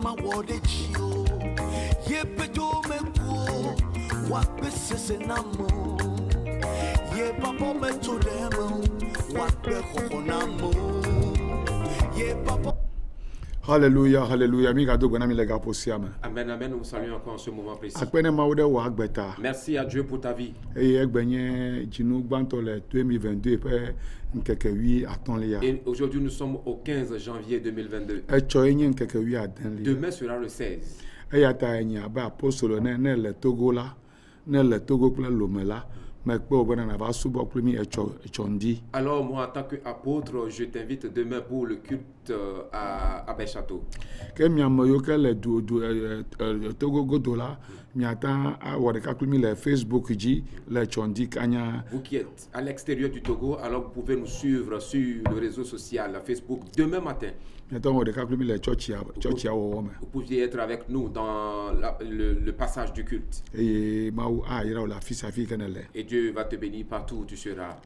ma wode chio ye pedo me ko wa pese se namo ye papa me to demo wa pe ko namo ye papa. Hallelujah, hallelujah. Mi gado gona mi lega posiama. Amen, amen. Nous saluons encore en ce moment précis. Akpene mawde wa agbeta. Merci à Dieu pour ta vie. Et egbenye jinu gbanto le 2022 pe nkeke 8 aton le ya. Et aujourd'hui, nous sommes au 15 janvier 2022. Echo enye nkeke 8 adan le. Demain sera le 16. Eyata enya ba apostolo ne le Togo la, ne le Togo kple Lome la. Alors moi, en tant qu'apôtre, je t'invite demain pour le culte à Béchâteau. Vous qui êtes à l'extérieur du Togo, alors vous pouvez nous suivre sur le réseau social Facebook demain matin. Vous pouviez être avec nous dans le passage du culte. Et Dieu va te bénir partout où tu seras.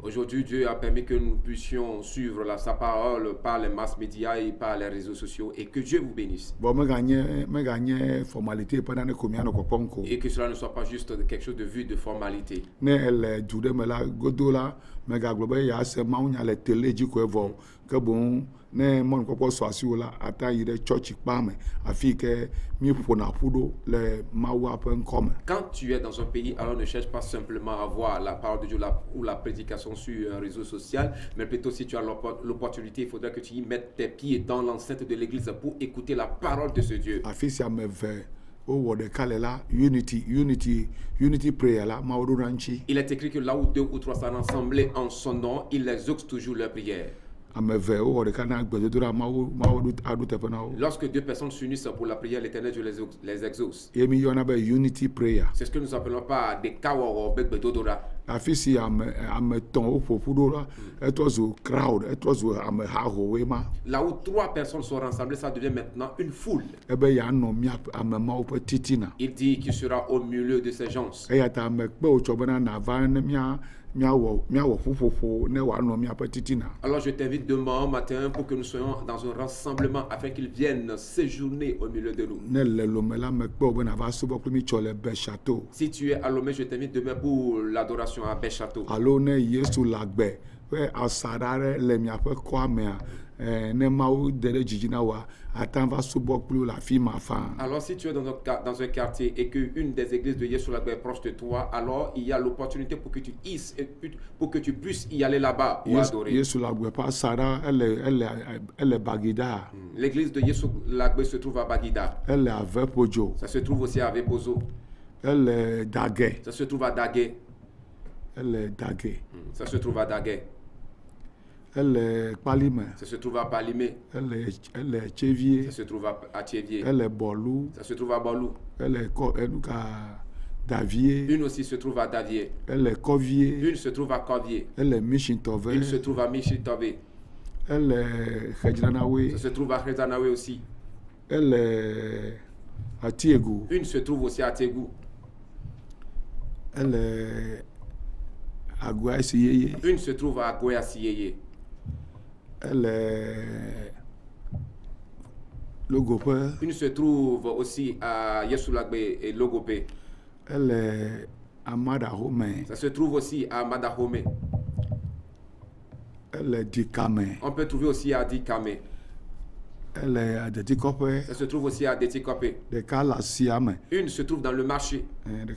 Aujourd'hui, Dieu a permis que nous puissions suivre sa parole par les mass médias et par les réseaux sociaux, et que Dieu vous bénisse. Et que cela ne soit pas juste quelque chose de vu de formalité. Quand tu es dans un pays, alors ne cherche pas simplement à voir la parole de Dieu ou la prédication sur un réseau social, mais plutôt si tu as l'opportunité, il faudrait que tu y mettes tes pieds dans l'enceinte de l'église pour écouter la parole de ce Dieu. Unity prayer là. Il est écrit que là où 2 ou 3 sont rassemblés en son nom, il exauce toujours leur prière. Lorsque 2 personnes s'unissent pour la prière, l'Éternel Dieu les exauce. Unity prayer. C'est ce que nous appelons pas des kawao bedodora. Là où 3 personnes sont rassemblées, ça devient maintenant une foule. Il dit qu'il sera au milieu de ces gens. Alors je t'invite demain matin pour que nous soyons dans un rassemblement afin qu'ils viennent séjourner au milieu de nous. Si tu es à Lomé, je t'invite demain pour l'adoration à Béchâteau. Alors si tu es dans un quartier et qu'une des églises de Yesu Lagbe est proche de toi, alors il y a l'opportunité pour que tu puisses y aller là-bas pour adorer. L'église de Yesu Lagbe se trouve à Baguida. Ça se trouve aussi à Vepozo. Ça se trouve à Dagué. Ça se trouve à Dagué. Ça se trouve à Palimé. Ça se trouve à Tchévier. Ça se trouve à Bolou. Une aussi se trouve à Davier. Une se trouve à Corvier. Une se trouve à Michitové. Ça se trouve à Khedjanawe aussi. Une se trouve aussi à Tégou. Une se trouve à Goya-Siyeye. Une se trouve aussi à Yesu Lagbe et Logopé. Ça se trouve aussi à Madahome. On peut trouver aussi à Dikame. Ça se trouve aussi à Detikope. Une se trouve dans le marché. Une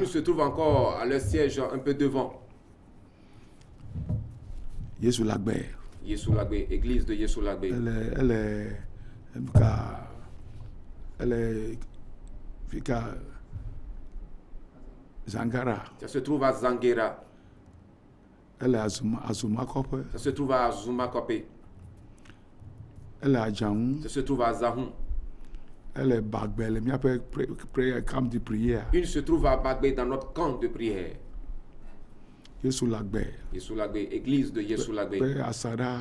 se trouve encore à leur siège un peu devant. Yesu Lagbe, église de Yesu Lagbe. Elle est Zangara. Ça se trouve à Zangera. Elle est Azuma Kope. Ça se trouve à Azuma Kope. Elle est à Jaun. Ça se trouve à Zahun. Elle est Bagbel, il y a un camp de prière. Une se trouve à Bagbe dans notre camp de prière. Yesu Lagbe, église de Yesu Lagbe. Asara,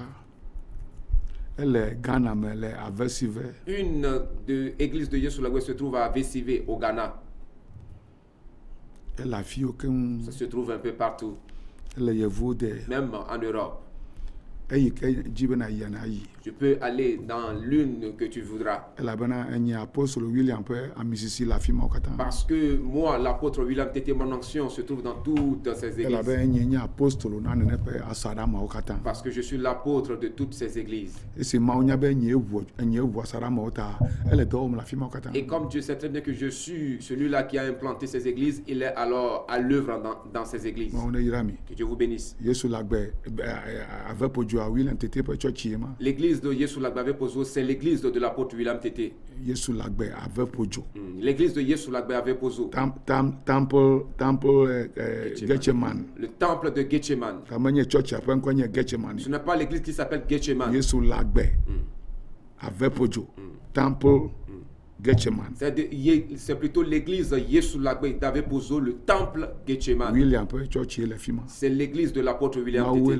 Une de église de Yesu Lagbe se trouve à Vesive au Ghana. Ça se trouve un peu partout. Même en Europe. Tu peux aller dans l'une que tu voudras. Parce que moi, l'apôtre William Tété, mon onction se trouve dans toutes ces églises. Parce que je suis l'apôtre de toutes ces églises. Et comme Dieu sait très bien que je suis celui-là qui a implanté ces églises, il est alors à l'œuvre dans ces églises. Que Dieu vous bénisse. L'église de Yesu Lagbe avec Pozo, c'est l'église de l'apôtre William Tété. L'église de Yesu Lagbe avec Pozo. Getcheman. Le temple de Getcheman. Ce n'est pas l'église qui s'appelle Getcheman. Yesu Lagbe avec Pozo. Temple Getcheman. C'est plutôt l'église Yesu Lagbe d'Ave Pozo, le temple Getcheman. C'est l'église de l'apôtre William Tété.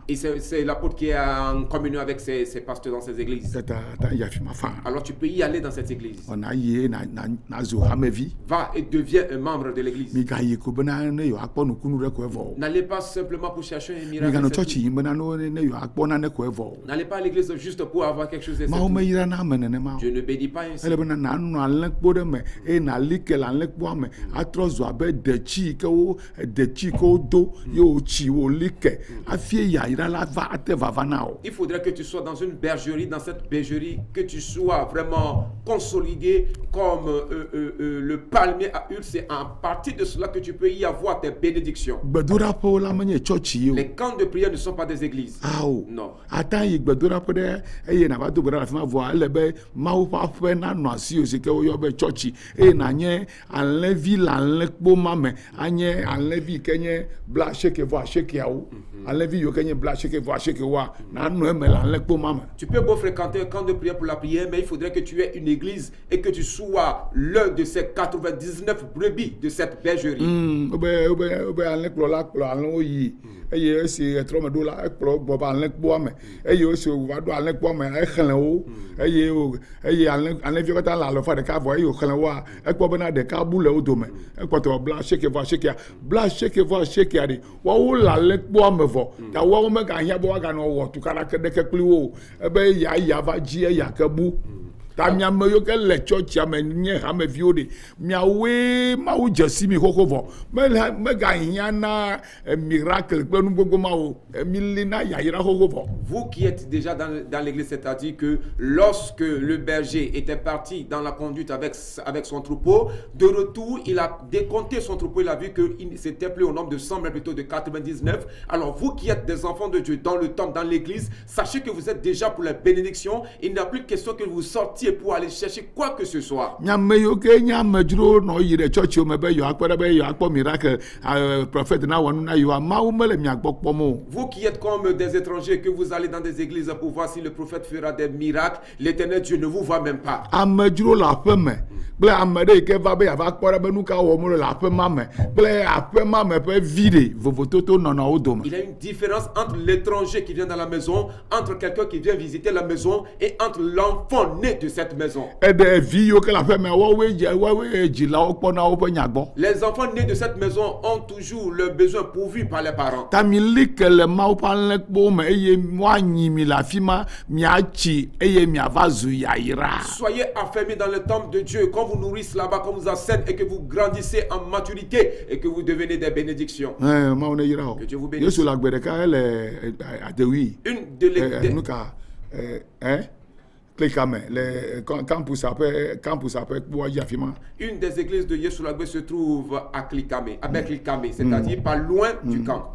Et c'est l'apôtre qui est en communion avec ses pasteurs dans ces églises. Alors tu peux y aller dans cette église. Va et deviens un membre de l'église. N'allez pas simplement pour chercher un miracle. N'allez pas à l'église juste pour avoir quelque chose de Je ne bénis pas ainsi. Il faudrait que tu sois dans une bergerie, dans cette bergerie, que tu sois vraiment consolidé comme le palmier à huile. C'est en partie de cela que tu peux y avoir tes bénédictions. Les camps de prière ne sont pas des églises. Non. Lebe maupafe na no asi osike wo yobe church e na nye enlevi la lekpo mame anye enlevi kenye bla sheke vo sheke yawo enlevi yo kenye bla sheke vo sheke wa na no eme la lekpo mame. Tu peux beau fréquenter un camp de prière pour la prière, mais il faudrait que tu aies une église et que tu sois l'un de ces 99 brebis de cette bergerie. Obe enlekpo la klo alon yi eye esi etrome do la ekplo gbo ba enlekpo ame eye esi wa do enlekpo ame e khlen wo eye enlevi kota la lo fa de ka vo eye o khlen wa ekpo bena de ka bu le o do me ekpo to bla sheke vo sheke de wa wo la lekpo ame vo ta wa wo me ga hia bo wa ga no wo tu kara ke de ke kli wo ebe ya va ji ya ke bu ta mi ame yo ke le church ame nye ha me vi o de mi awe ma wo jesi mi kokovo me ga hia na miracle pe nu gogo ma wo mi le na ya ira kokovo. Vous qui êtes déjà dans l'église, c'est-à-dire que lorsque le berger était parti dans la conduite avec son troupeau, de retour, il a décompté son troupeau, il a vu que c'était plus au nombre de 100 mais plutôt de 99. Alors vous qui êtes des enfants de Dieu dans le temple, dans l'église, sachez que vous êtes déjà pour la bénédiction. Il n'y a plus de question que vous sortiez pour aller chercher quoi que ce soit. Vous qui êtes comme des étrangers, que vous allez dans des églises pour voir si le prophète fera des miracles, l'Éternel Dieu ne vous voit même pas. Il y a une différence entre l'étranger qui vient dans la maison, entre quelqu'un qui vient visiter la maison et entre l'enfant né de cette maison. Les enfants nés de cette maison ont toujours leurs besoins pourvus par les parents. Soyez affermis dans le temple de Dieu, qu'on vous nourrisse là-bas, qu'on vous enseigne et que vous grandissez en maturité et que vous devenez des bénédictions. Que Dieu vous bénisse. Une des églises de Yesu Lagbe se trouve à Klikame, c'est-à-dire pas loin du camp.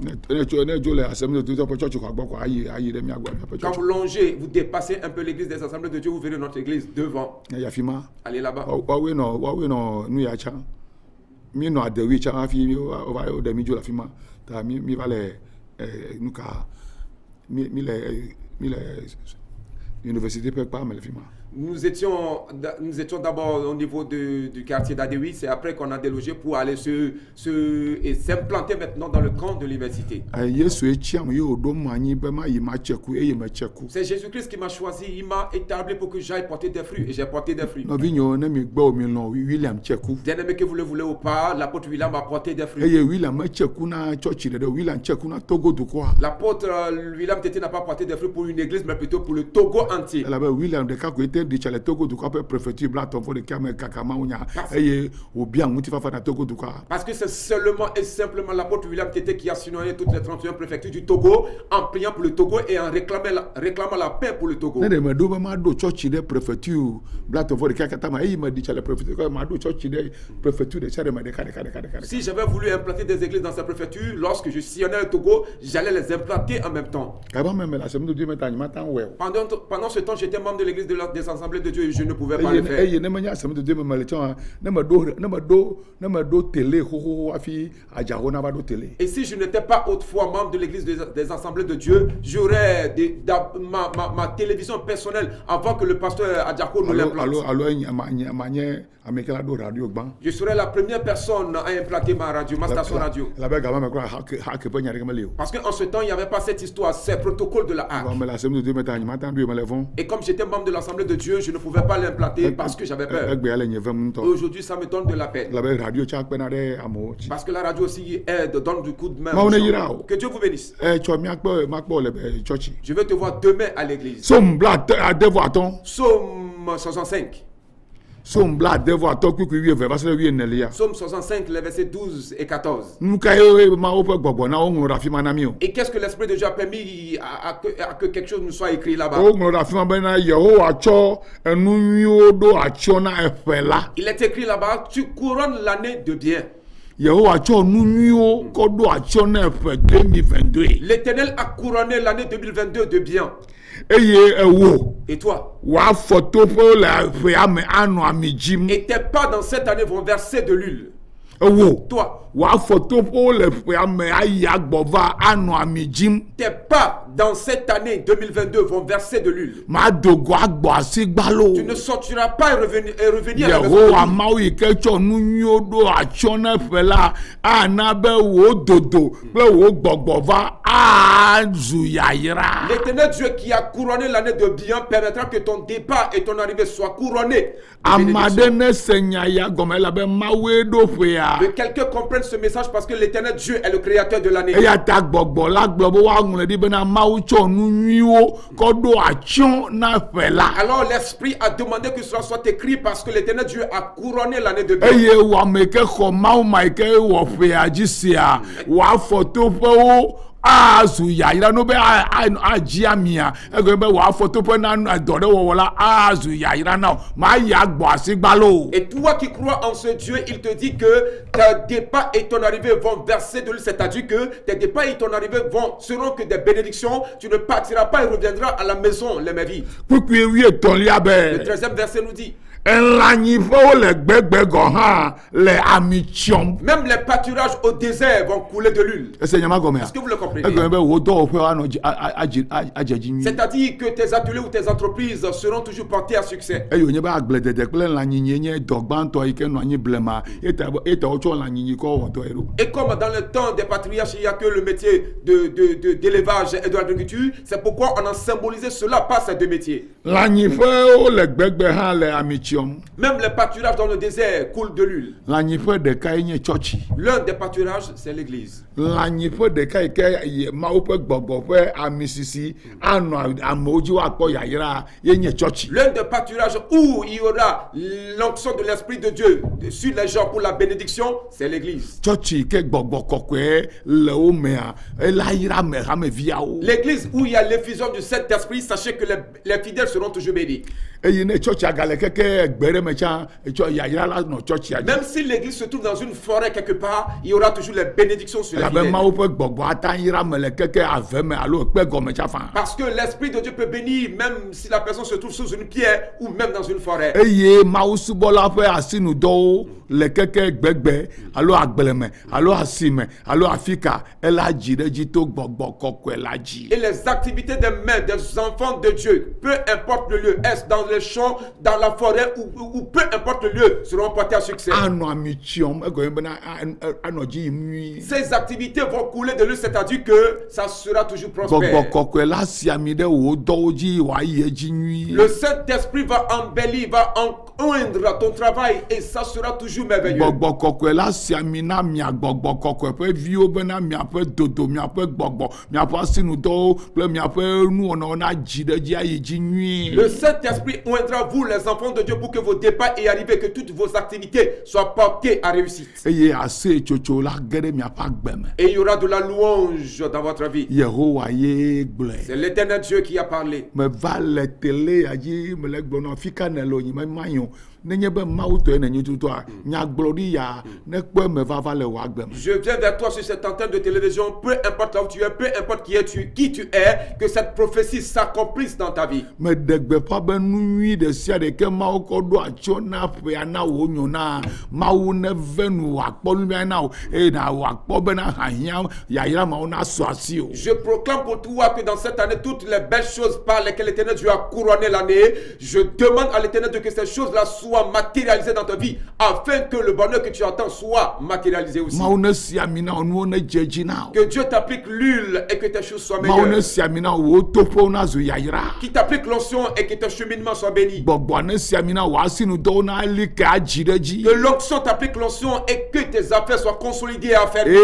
Quand vous longez, vous dépassez un peu l'église des assemblées de Dieu, vous verrez notre église devant. Allez là-bas. Nous étions d'abord au niveau du quartier d'Adewi, c'est après qu'on a délogé pour aller s'implanter maintenant dans le camp de l'université. C'est Jésus-Christ qui m'a choisi, il m'a établi pour que j'aille porter des fruits et j'ai porté des fruits. Bien-aimé que vous le voulez ou pas, l'apôtre William a porté des fruits. L'apôtre William Tété n'a pas porté des fruits pour une église mais plutôt pour le Togo entier. Parce que c'est seulement et simplement l'apôtre William Tété qui a signé toutes les 31 préfectures du Togo en priant pour le Togo et en réclamant la paix pour le Togo. Si j'avais voulu implanter des églises dans cette préfecture, lorsque je sillonnais le Togo, j'allais les implanter en même temps. Pendant ce temps, j'étais membre de l'église des assemblées de Dieu et je ne pouvais pas le faire. Et si je n'étais pas autrefois membre de l'église des assemblées de Dieu, j'aurais ma télévision personnelle avant que le pasteur Adjako nous l'implante. Je serais la première personne à implanter ma radio, ma station radio. Parce qu'en ce temps, il n'y avait pas cette histoire, ces protocoles de la HAC. Et comme j'étais membre de l'Assemblée de Dieu, je ne pouvais pas l'implanter parce que j'avais peur. Aujourd'hui, ça me donne de la peine. Parce que la radio aussi aide, donne du coup de main. Que Dieu vous bénisse. Je vais te voir demain à l'église. Somme 65. Somme 65, les versets 12 et 14. Et qu'est-ce que l'Esprit de Dieu a permis à que quelque chose nous soit écrit là-bas? Il est écrit là-bas, tu couronnes l'année de bien. L'Éternel a couronné l'année 2022 de bien. Et toi? Et tes pas dans cette année vont verser de l'huile. Toi? Tes pas dans cette année 2022 vont verser de l'huile. Tu ne sortiras pas et revenir à la maison. L'Éternel Dieu qui a couronné l'année de bien permettra que ton départ et ton arrivée soient couronnés. Que quelqu'un comprenne ce message parce que l'Éternel Dieu est le créateur de l'année. Alors l'Esprit a demandé que cela soit écrit parce que l'Éternel Dieu a couronné l'année de bien. Et toi qui crois en ce Dieu, il te dit que tes départs et ton arrivée vont verser de lui, c'est-à-dire que tes départs et ton arrivée seront que des bénédictions. Tu ne partiras pas et reviendras à la maison, les vies. Le 13e verset nous dit. Même les pâturages au désert vont couler de l'huile. Est-ce que vous le comprenez? C'est-à-dire que tes ateliers ou tes entreprises seront toujours portés à succès. Et comme dans le temps des patriarches, il n'y a que le métier d'élevage et de l'agriculture, c'est pourquoi on a symbolisé cela par ces deux métiers. Même les pâturages dans le désert coulent de l'huile. L'un des pâturages, c'est l'église. L'un des pâturages où il y aura l'onction de l'Esprit de Dieu sur les gens pour la bénédiction, c'est l'église. L'église où il y a l'effusion du Saint-Esprit, sachez que les fidèles seront toujours bénis. Même si l'église se trouve dans une forêt quelque part, il y aura toujours les bénédictions sur les fidèles. Parce que l'Esprit de Dieu peut bénir même si la personne se trouve sous une pierre ou même dans une forêt. Et les activités des mains des enfants de Dieu, peu importe le lieu, est-ce dans les champs, dans la forêt ou peu importe le lieu, seront portées à succès. Ces activités vont couler de lui, c'est-à-dire que ça sera toujours prospère. Le Saint-Esprit va embellir, va oindre ton travail et ça sera toujours merveilleux. Le Saint-Esprit oindra vous, les enfants de Dieu, pour que vos départs et arrivées, que toutes vos activités soient portées à réussite. Et il y aura de la louange dans votre vie. C'est l'Éternel Dieu qui a parlé. Je viens vers toi sur cette antenne de télévision, peu importe là où tu es, peu importe qui tu es, que cette prophétie s'accomplisse dans ta vie. Je proclame pour toi que dans cette année, toutes les belles choses par lesquelles l'Éternel Dieu a couronné l'année, je demande à l'Éternel Dieu que ces choses-là soient matérialisées dans ta vie, afin que le bonheur que tu attends soit matérialisé aussi. Que Dieu t'applique l'huile et que tes choses soient meilleures. Qu'il t'applique l'onction et que tes cheminements soient bénis. Que l'onction t'applique l'onction et que tes affaires soient consolidées et affermies.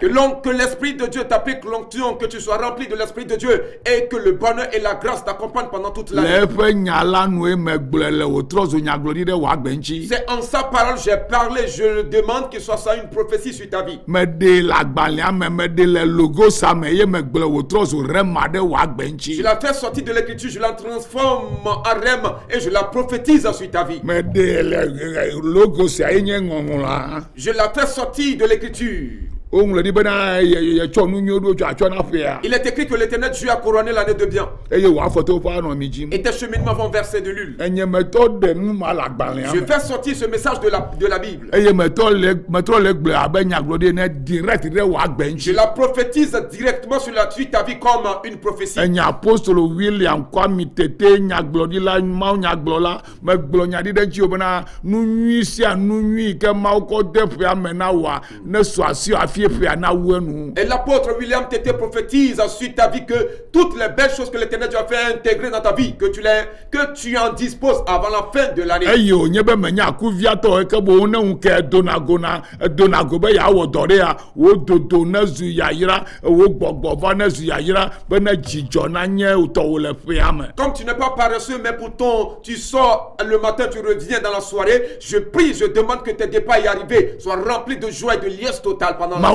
Que l'Esprit de Dieu t'applique l'onction, que tu sois rempli de l'Esprit de Dieu et que le bonheur et la grâce t'accompagnent pendant toute l'année. C'est en sa parole j'ai parlé, je demande que ce soit ça une prophétie sur ta vie. Je la fais sortir de l'écriture, je la transforme en rêve et je la prophétise sur ta vie. Je la fais sortir de l'écriture. Il est écrit que l'Éternel Dieu a couronné l'année de bien. Et tes cheminements vont verser de l'huile. Je fais sortir ce message de la Bible. Je la prophétise directement sur ta vie comme une prophétie. Et l'apôtre William Tété prophétise ensuite ta vie que toutes les belles choses que l'Éternel Dieu a fait intégrer dans ta vie, que tu en disposes avant la fin de l'année. Comme tu n'es pas paresseux, mais pourtant tu sors le matin, tu reviens dans la soirée, je prie, je demande que tes départs y arrivés soient remplis de joie et de liesse totale pendant la vie.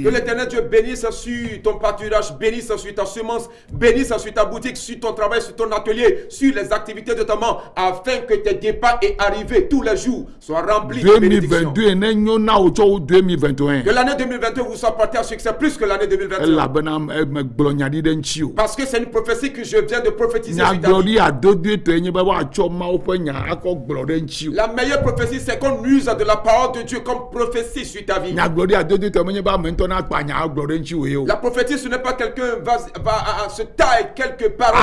Que l'Éternel Dieu bénisse sur ton pâturage, bénisse sur ta semence, bénisse sur ta boutique, sur ton travail, sur ton atelier, sur les activités de ta main, afin que tes départs et arrivées tous les jours soient remplis de bénédictions. Que l'année 2022 vous soit portée à succès plus que l'année 2021. Parce que c'est une prophétie que je viens de prophétiser sur ta vie. La meilleure prophétie, c'est qu'on use de la parole de Dieu comme prophétie sur ta vie. La prophétie, ce n'est pas quelqu'un va se tailler quelque part.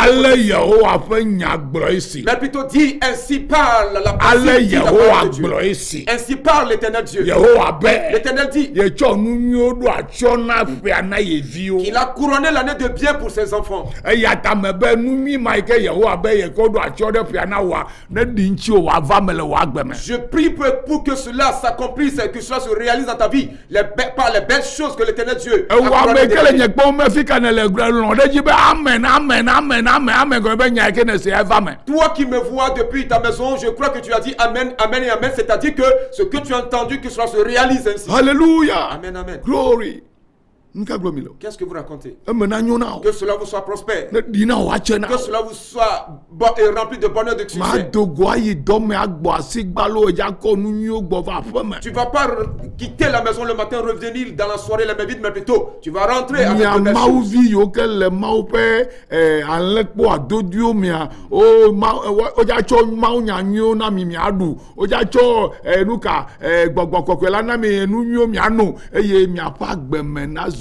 Mais plutôt dit, ainsi parle la parole de Dieu. Ainsi parle l'Éternel Dieu. L'Éternel dit qu'il a couronné l'année de bien pour ses enfants. Je prie pour que cela s'accomplisse et que cela se réalise dans ta vie par les belles choses que l'Éternel Dieu a couronné. Toi qui me vois depuis ta maison, je crois que tu as dit Amen, Amen et Amen, c'est-à-dire que ce que tu as entendu, que cela se réalise ainsi. Alléluia. Amen, Amen. Glory. Qu'est-ce que vous racontez? Que cela vous soit prospère. Que cela vous soit rempli de bonheur, de succès. Tu ne vas pas quitter la maison le matin, revenir dans la soirée la même vite, mais plutôt tu vas rentrer avec de belles choses.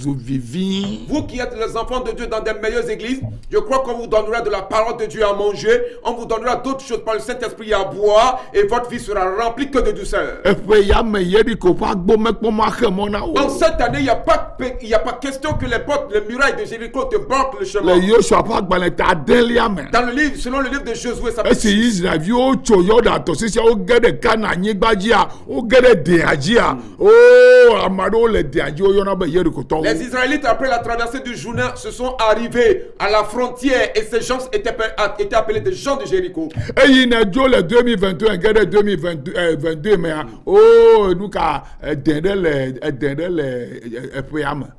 Vous qui êtes les enfants de Dieu dans des meilleures églises, je crois qu'on vous donnera de la parole de Dieu à manger, on vous donnera d'autres choses par le Saint-Esprit à boire, et votre vie sera remplie que de douceur. En cette année, il n'y a pas question que les murailles de Jéricho te bloquent le chemin. Dans le livre, selon le livre de Josué, ça peut les Israélites, après la traversée du Jourdain, se sont arrivés à la frontière et ces gens étaient appelés des gens de Jéricho.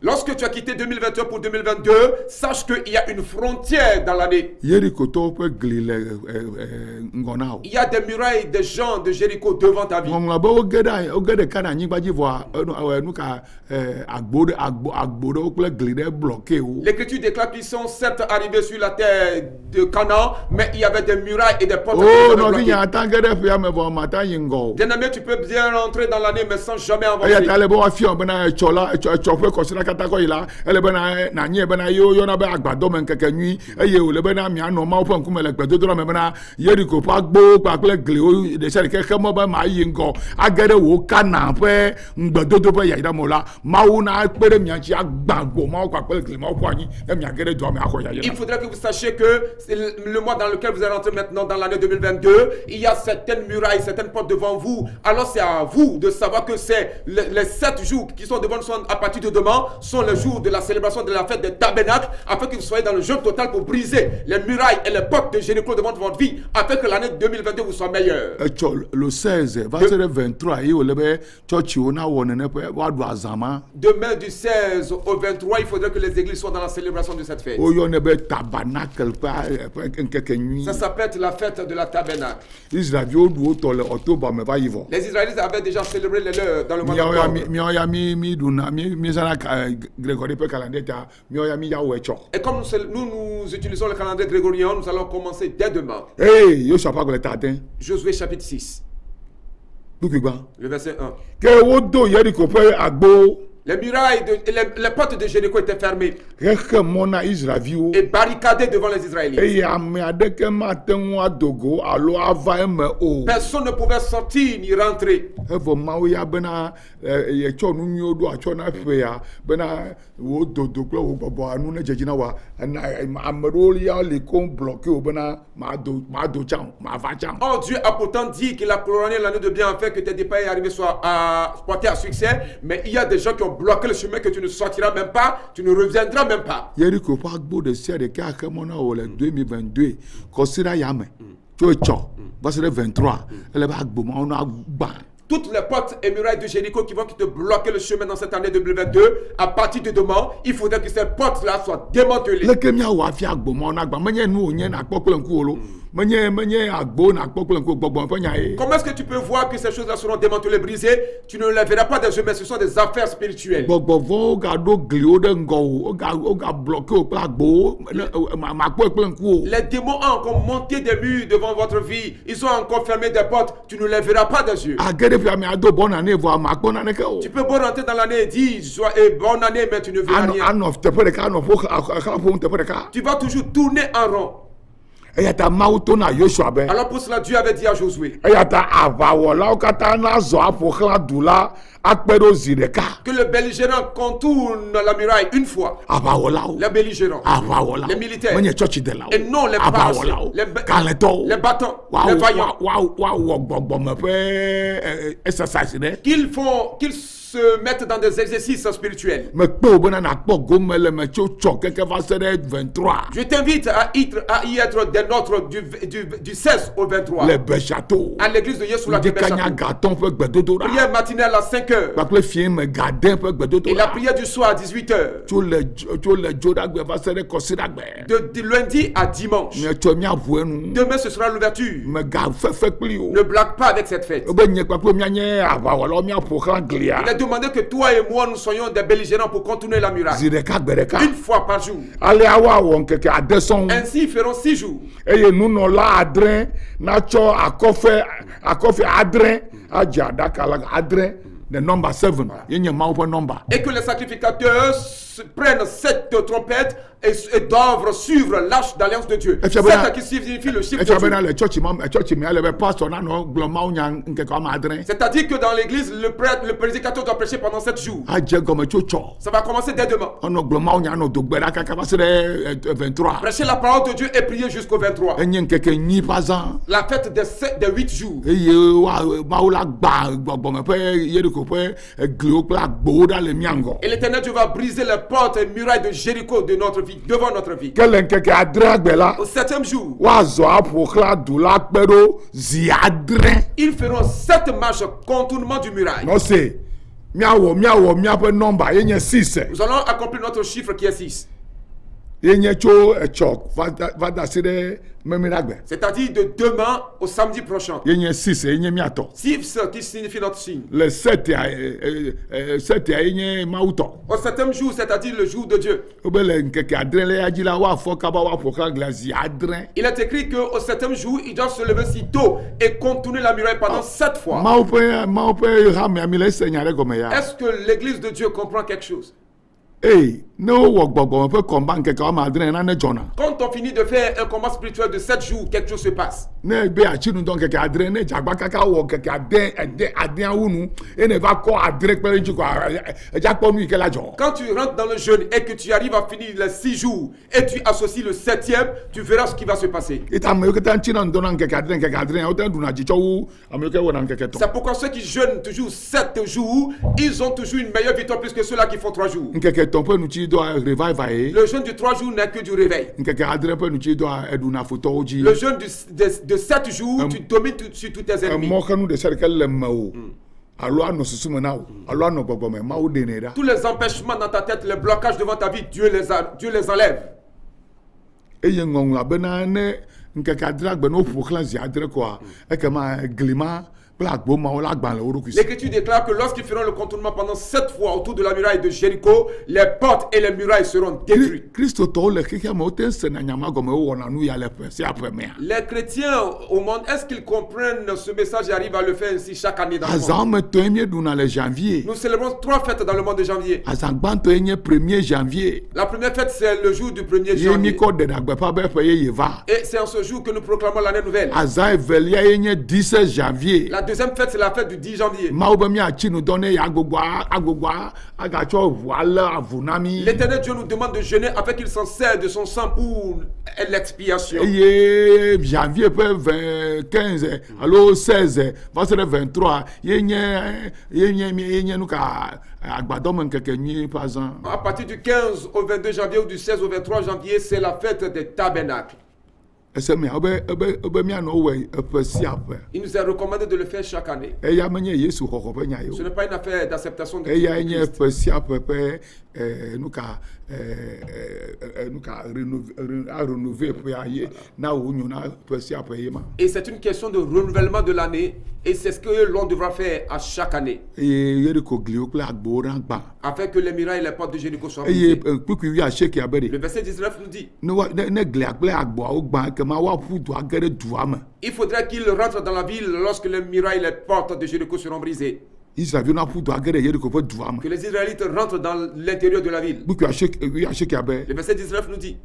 Lorsque tu as quitté 2021 pour 2022, sache qu'il y a une frontière dans l'année. Il y a des murailles, des gens de Jéricho devant ta vie. L'Écriture déclare qu'ils sont certes arrivés sur la terre de Canaan, mais il y avait des murailles et des portes. Bien-aimé, tu peux bien rentrer dans l'année, mais sans jamais avancer. Il faudrait que vous sachiez que le mois dans lequel vous allez rentrer maintenant, dans l'année 2022, il y a certaines murailles, certaines portes devant vous. Alors c'est à vous de savoir que c'est les 7 jours qui sont devant nous à partir de demain sont les jours de la célébration de la fête des tabernacles, afin que vous soyez dans le jeûne total pour briser les murailles et les portes de Jéricho devant votre vie, afin que l'année 2022 vous soit meilleure. Le 16, verset 23, demain du 16 au 23, il faudrait que les églises soient dans la célébration de cette fête. Ça s'appelle la fête de la tabernacle. Les Israélites avaient déjà célébré les leurs dans le mois d'octobre. Et comme nous utilisons le calendrier grégorien, nous allons commencer dès demain. Josué chapitre 6. Le verset 1. Les murailles, les portes de Jéricho étaient fermées et barricadées devant les Israélites. Personne ne pouvait sortir ni rentrer. Oh, Dieu a pourtant dit qu'il a couronné l'année de bien afin que tes départs arrivés soient portés à succès, mais il y a des gens qui ont bloqué le chemin, que tu ne sortiras même pas, tu ne reviendras même pas. Toutes les portes et murailles de Jéricho qui vont te bloquer le chemin dans cette année 2022, à partir de demain, il faudrait que ces portes-là soient démantelées. Comment est-ce que tu peux voir que ces choses-là seront démantelées, brisées? Tu ne les verras pas des yeux, mais ce sont des affaires spirituelles. Les démons ont encore monté des murs devant votre vie. Ils ont encore fermé des portes. Tu ne les verras pas des yeux. Tu peux bon rentrer dans l'année et dire bonne année, mais tu ne verras rien. Tu vas toujours tourner en rond. Alors pour cela, Dieu avait dit à Josué que le belligérant contourne la muraille une fois. Les belligérants, les militaires, et non les parachiens, les battants, les vaillants. Qu'ils se mettent dans des exercices spirituels. Je t'invite à y être des nôtres du 16 au 23 à l'église de Yesu la prière matinale à 5 heures et la prière du soir à 18 heures de lundi à dimanche. Demain ce sera l'ouverture. Ne blague pas avec cette fête. Il est demandé que toi et moi nous soyons des belligérants pour contourner la muraille une fois par jour. Ainsi ils feront 6 jours. The number 7. Et que les sacrificateurs prennent 7 trompettes et doivent suivre l'arche d'alliance de Dieu. 7 qui signifie le chiffre de Dieu. C'est-à-dire que dans l'église, le prédicateur doit prêcher pendant 7 jours. Ça va commencer dès demain. Prêcher la parole de Dieu et prier jusqu'au 23. La fête des 8 jours. Et l'Éternel Dieu va briser les portes et murailles de Jéricho de notre vie, devant notre vie. Au 7e jour, ils feront 7 marches contournement du muraille. Nous allons accomplir notre chiffre qui est 6. C'est-à-dire de demain au samedi prochain. 6 qui signifie notre signe. Le 7 au 7e jour, c'est-à-dire le jour de Dieu. Il est écrit qu'au 7e jour, il doit se lever si tôt et contourner la muraille pendant 7 fois. Est-ce que l'église de Dieu comprend quelque chose? Quand on finit de faire un combat spirituel de 7 jours, quelque chose se passe. Quand tu rentres dans le jeûne et que tu arrives à finir les 6 jours et tu associes le 7e, tu verras ce qui va se passer. C'est pourquoi ceux qui jeûnent toujours 7 jours, ils ont toujours une meilleure victoire plus que ceux-là qui font 3 jours. Le jeûne du 3 jours n'est que du réveil. Le jeûne de 7 jours, tu domines sur tous tes ennemis. Tous les empêchements dans ta tête, les blocages devant ta vie, Dieu les enlève. L'Écriture déclare que lorsqu'ils feront le contournement pendant 7 fois autour de la muraille de Jéricho, les portes et les murailles seront détruites. Les chrétiens au monde, est-ce qu'ils comprennent ce message et arrivent à le faire ainsi chaque année dans le monde? Nous célébrons 3 fêtes dans le mois de janvier. La première fête, c'est le jour du 1er janvier. Et c'est en ce jour que nous proclamons l'année nouvelle. La deuxième fête, c'est la fête du 10 janvier. L'Éternel Dieu nous demande de jeûner afin qu'il s'en sert de son sang pour l'expiation. Janvier 15, alors 16, 23, à partir du 15 au 22 janvier ou du 16 au 23 janvier, c'est la fête des tabernacles. Il nous est recommandé de le faire chaque année. Ce n'est pas une affaire d'acceptation de Christ. Et c'est une question de renouvellement de l'année. Et c'est ce que l'on devra faire à chaque année. Afin que les murailles et les portes de Jéricho soient brisées. Le verset 19 nous dit: il faudrait qu'il rentre dans la ville lorsque les murailles et les portes de Jéricho seront brisées. Que les Israélites rentrent dans l'intérieur de la ville. Le verset 19 nous dit: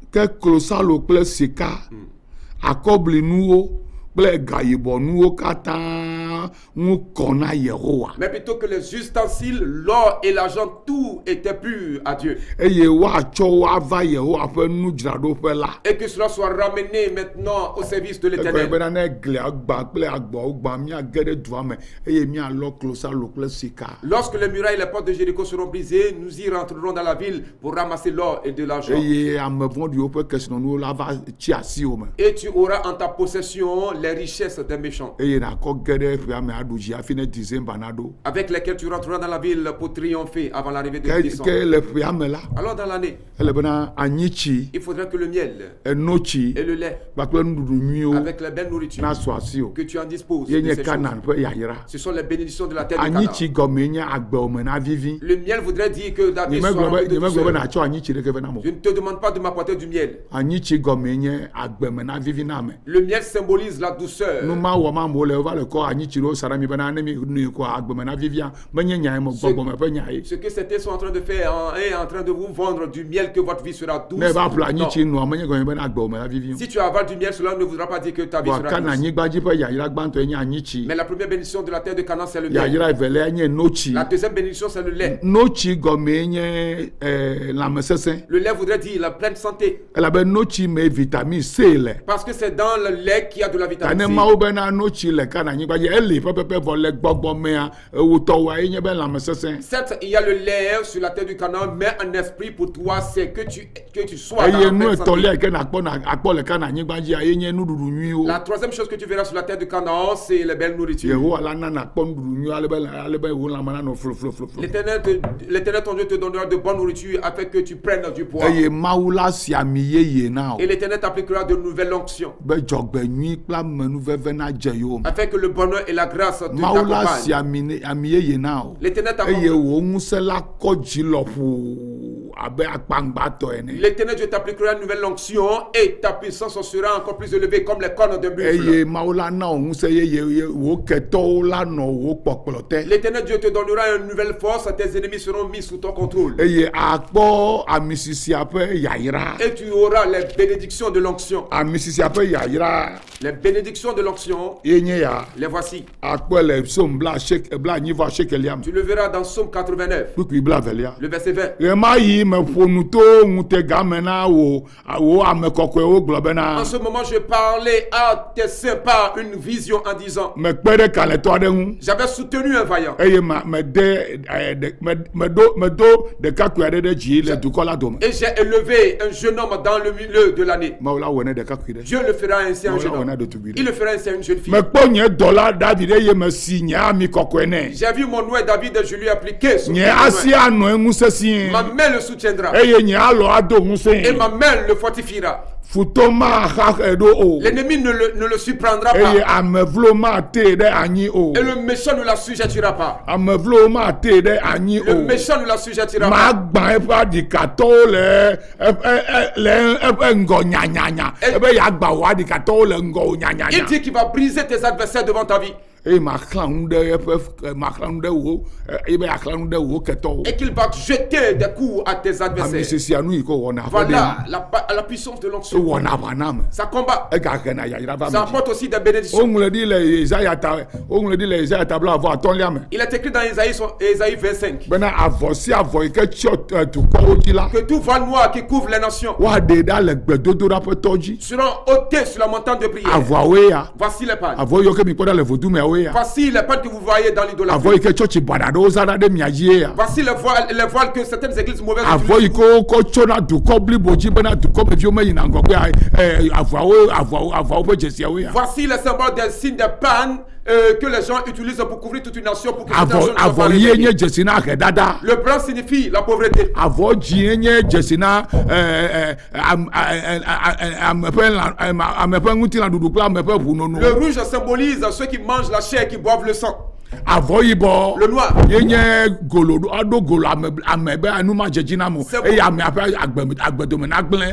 akɔbli nuwo kple gayibɔ nuwo katã ŋu kɔna Yehowa. Mais plutôt que les ustensiles, l'or et l'argent, tout était pur à Dieu. Eye woatsɔ wo ava Yehowa ƒe nudzraɖoƒe la. Et que cela soit ramené maintenant au service de l'Éternel. Ekpe bena ne glia gba kple agbawo gba miage ɖe dua me eye mialɔ klosalo kple sika. Lorsque les murailles et les portes de Jéricho seront brisées, nous y rentrerons dans la ville pour ramasser l'or et de l'argent. Eye ame vɔ̃ɖiwo ƒe kesinɔnuwo la va tsi asiwo me. Et tu auras en ta possession les richesses des méchants. Eye nakɔ ge ɖe ƒea me aɖu dzi hafi ne December naɖo. Avec lesquels tu rentreras dans la ville pour triompher avant l'arrivée de décembre. Ke le ƒea me la. Alors dans l'année, ele bena anyitsi. il faudrait que le miel Enotsi. et le lait kpakple nuɖuɖu nyuiwo. avec la belle nourriture nasu asiwo. que tu en disposes. Ye De nye ces Canaan choses. ƒe yayra. Ce sont les bénédictions de la terre de Canaan. Anyitsi gɔme nye agbewome na vivi. Le miel voudrait dire que ta vie soit Nyemegblɔ remplie de be douceur. natsɔ anyitsi ɖeke vɛ na mo. Je ne te demande pas de m'apporter du miel. Anyitsi gɔme nye agbeme na vivi na me. Le miel symbolise la douceur. Numa wɔ ma mo le va le kɔ anyitsi ɖewo sa ɖe mi bena ne mi nui kɔ agbeme na vivia menye nya ye me gbɔgbɔme ƒe nya ye. Ce que ces sont en train de faire est en train de vous vendre du miel que votre vie sera douce. Ne va ƒle Non. anyitsi nua menye gɔme bena agbewome na vivi o. Si tu avales du miel, cela ne voudra pas dire que ta vie Wa sera Kana douce. anyigba dzi ƒe yayra gbãtɔe nye anyitsi. Mais la première bénédiction de la terre de Canaan, c'est le miel. Yayra evelia nye notsi. La deuxième bénédiction, c'est le lait. Notsi gɔme nye lãmesesẽ. Le lait voudrait dire la pleine santé. Elabe notsi me vitamine C le. Parce que c'est dans le lait qu'il y a de la Tane vitamine C. mawo bena notsi le Kana anyigba dzi eli pɛpɛpɛ vɔ le gbɔgbɔmea ewutɔwoa ye nye be lãmesesẽ. Certes, il y a le lait sur la terre du Canaan, mais en esprit pour toi, c'est que tu sois dans Eye la nu pleine santé. etɔlia yi ke akpɔ le Kana anyigba dzia ye nye nuɖuɖu nyuiwo. La troisième chose que tu verras sur la terre de Canaan, c'est les belles nourritures. Yehowa la nana kpɔ nuɖuɖu nyuiwo ale be wo lãme nanɔ flofloflo. L'Éternel ton Dieu te donnera de bonnes nourritures afin que tu prennes du poids. Eye Mawu la si ami yeye na o. Et l'Éternel t'appliquera de nouvelles onctions Be dzɔgbenyui kple amenuveve na dze yewo me. afin que le bonheur et la grâce te Mawu la si t'accompagnent. ami yeye na o. L'Éternel Eye t'accompagne. wo ŋusẽ la kɔ dzi lɔƒo abe akpangbatɔ ene. L'Éternel Dieu t'appliquera une nouvelle onction et ta puissance sera encore plus élevée comme les cornes de buffle. Eye Mawu la na o ŋusẽ yeye wo ketɔwo la nɔ wo kpɔkplɔ te. L'Éternel Dieu te donnera une nouvelle force, tes ennemis seront mis sous ton contrôle. Eye akpɔ amisisia ƒe yayra. Et tu auras les bénédictions de l'onction. Amisisia ƒe yayra Les bénédictions de l'onction, ye nye ya. les voici. Akpɔ le Psaume bla anyivɔ asiekelia me. Tu le verras dans Psaume 89, Kpukpui bla velia. le verset 20. Ɣe ma yi me ƒo nu to ŋutegame na wo ame kɔkɔewo gblɔ bena En ce moment, je parlais à tes saints par une vision en disant, mekpe ɖe kalẽtɔ aɖe ŋu j'avais soutenu un vaillant eye medo ɖekakpui aɖe ɖe dzi le dukɔ la dome. et j'ai élevé un jeune homme dans le milieu de l'année. Mawu la wɔ ne ɖekakpui ɖe. Dieu le fera ainsi à un Mawu jeune la wɔ ne homme. ɖetugbi Il ɖe. le fera ainsi à une jeune fille. Mekpɔ nye dɔla David eye mesi nye ami kɔkɔe nɛ. J'ai vu mon noué David et je lui ai appliqué son Nye noué. asi anɔ eŋu sesĩe Ma main le soutiendra eye nye alɔ ado et ŋusẽ. ma main le fortifiera. Futɔ maxa ɖo o L'ennemi ne le surprendra eye pas ame vlo mate ɖe anyi o. et le méchant ne la sujettira pas. Ame vlo mate ɖe anyi Le o. méchant ne la sujettira pas. Magbã eƒe adikatɔwo le eƒe ŋgɔ nyanyanya ebe yeagbã wò adikatɔwo le ŋgɔ Il nyanyanya dit qu'il va briser tes adversaires devant ta vie eye maxlã nu ɖe wo ebe yaxlã nu ɖe wo ketɔwo. et qu'il va jeter des coups à tes Ami adversaires. sisia nu yi ke wɔna ƒe Voilà ɖe la puissance de l'onction. wɔna ʋã na me Ça combat. egaxena yayra va me Ça dzi. apporte aussi des bénédictions. Woŋlɔ ɖi le Yesaya ta blaavɔ-atɔ̃lia me Il est écrit dans Ésaïe 25 bena avɔ si avɔ yi ke tsyɔ dukɔwo dzi la que tout voile noir qui couvre les nations woaɖe ɖa le gbedodoɖa ƒe tɔ dzi. seront ôtés sur la montagne de prière. Avɔawoe ya Voici les pannes. avɔ yiwo ke mi kpɔ ɖa le vodumeawoe ya. Voici les pannes que vous voyez dans Avɔ l'idolâtrie. yi ke tsɔtsi bɔɖa ɖewo zã ɖa ɖe mia dzie ya. Voici les voiles que certaines églises mauvaises Avɔ utilisent. yi ke wokɔ tsɔna dukɔ blibo dzi bena dukɔmeviwo meyina ŋgɔgbe avɔawo ƒe dzesiawoe ya. Voici les symboles des signes des pannes que les gens utilisent pour couvrir toute une nation pour que cette nation ne soit pas Avɔ yie nye réveillée. dzesi na ahedada. Le blanc signifie la pauvreté. Avɔ dzĩe nye dzesi na ame ƒe ŋutilã ɖuɖu kple ame ƒe ʋunono. Le rouge symbolise ceux qui mangent la chair et qui boivent le sang. Le noir.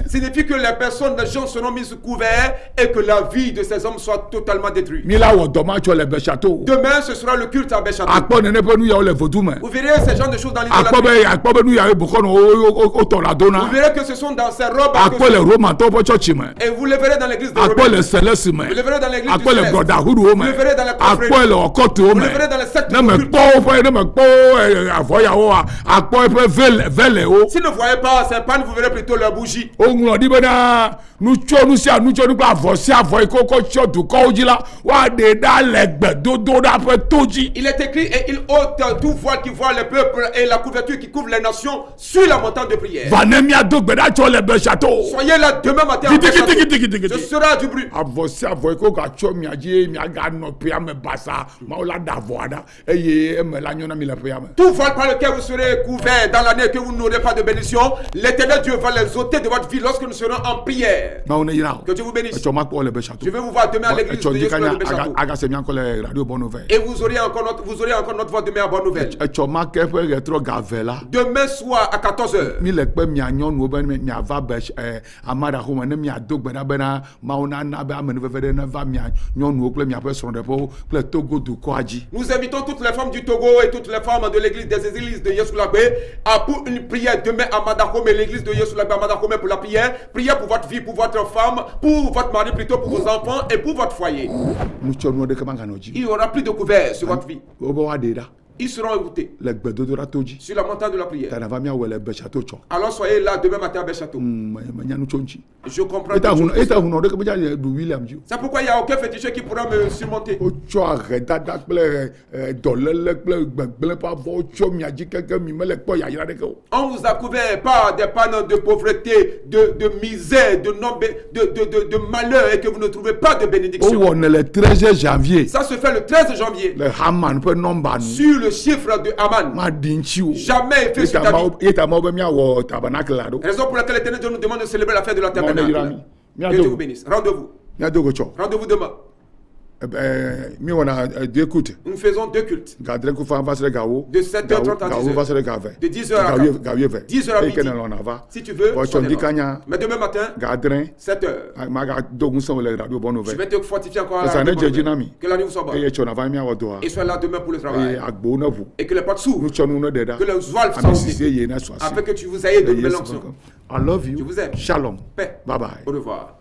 Signifie que les personnes, les gens seront mis sous couvert et que la vie de ces hommes soit totalement détruite. Demain, ce sera le culte à Béchateau. Vous verrez ces genres de choses dans l'idolâtrie. Vous verrez que ce sont dans ces robes. Et vous le verrez dans l'église de Romain. Vous le verrez dans l'église du Céleste. Vous le verrez dans la confrérie. Vous le verrez dans les sectes de culte. Si ne voyez pas ces pannes, vous verrez plutôt leurs bougies. Il est écrit et il ôte tout voile qui voile les peuples et la couverture qui couvre les nations sur la montagne de prière. Soyez là demain matin. Ce sera du bruit. Tout voile par lequel vous serez couvert dans l'année que vous n'aurez pas de bénédiction, l'Éternel Dieu va les ôter de votre vie lorsque nous serons en prière. Que Dieu vous bénisse. Je vais vous voir demain à l'église de Yeshua de Béchateau. Et vous aurez encore notre voix demain à Bonne Nouvelle. Demain soir à 14h. Nous invitons toutes les femmes du Togo et toutes les femmes de l'église des églises de Yesoulabé pour une prière demain à Madakome, l'église de Yesoulabé à Madakome pour la prière. Prière pour votre vie, pour votre femme, pour votre mari plutôt, pour vos enfants et pour votre foyer. Il n'y aura plus de couvert sur votre vie. Ils seront écoutés sur la montagne de la prière. Alors soyez là demain matin à Béchateau. Je comprends. C'est pourquoi il n'y a aucun féticheur qui pourra me surmonter. On vous a couvert par des pannes de pauvreté, de misère, de malheur et que vous ne trouvez pas de bénédiction. Le 13 janvier. Ça se fait le 13 janvier. Sur le chiffre de Haman. Jamais fait sur ta vie. Raison pour laquelle l'Éternel Dieu nous demande de célébrer la fête de la tabernacle. Que Dieu vous bénisse. Rendez-vous. Rendez-vous demain. Nous faisons 2 cultes. De 7h30 à 10h. De 10h à 10h à midi. Si tu veux, mais demain matin, 7h. Je vais te fortifier encore à la que la nuit vous soit bonne. Et sois là demain pour le travail. Et que les portes s'ouvrent. Que les voiles s'ouvrent. Afin que tu vous ayez de nouvelles onctions. I love you. Je vous aime. Shalom. Paix. Bye bye. Au revoir.